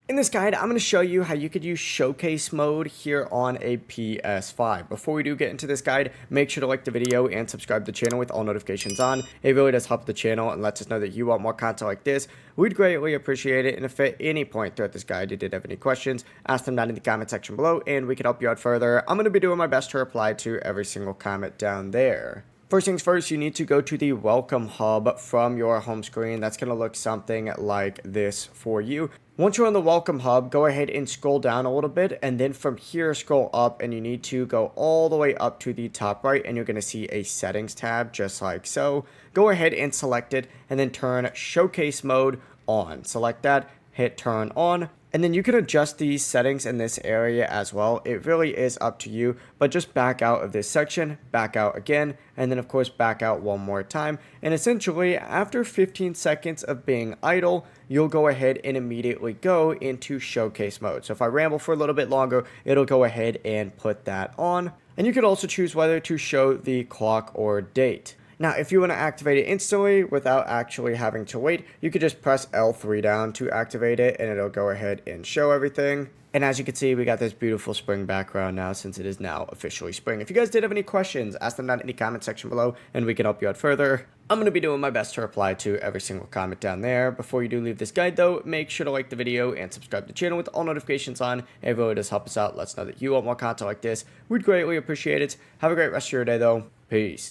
In this guide, I'm going to show you how you could use Showcase Mode here on a PS5. Before we do get into this guide, make sure to like the video and subscribe to the channel with all notifications on. It really does help the channel and lets us know that you want more content like this. We'd greatly appreciate it, and if at any point throughout this guide you did have any questions, ask them down in the comment section below and we can help you out further. I'm going to be doing my best to reply to every single comment down there. First things first, you need to go to the Welcome Hub from your home screen. That's going to look something like this for you. Once you're on the Welcome Hub, go ahead and scroll down a little bit, and then from here scroll up, and you need to go all the way up to the top right, and you're going to see a Settings tab just like so. Go ahead and select it, and then turn Showcase Mode on. Select that, hit Turn On. And then you can adjust these settings in this area as well. It really is up to you, but just back out of this section, back out again, and then of course back out one more time. And essentially after 15 seconds of being idle, you'll go ahead and immediately go into Showcase Mode. So if I ramble for a little bit longer, it'll go ahead and put that on. And you can also choose whether to show the clock or date. Now, if you want to activate it instantly without actually having to wait, you could just press L3 down to activate it and it'll go ahead and show everything. And as you can see, we got this beautiful spring background now since it is now officially spring. If you guys did have any questions, ask them down in the comment section below and we can help you out further. I'm going to be doing my best to reply to every single comment down there. Before you do leave this guide though, make sure to like the video and subscribe to the channel with all notifications on. It really does help us out. Let us know that you want more content like this. We'd greatly appreciate it. Have a great rest of your day though. Peace.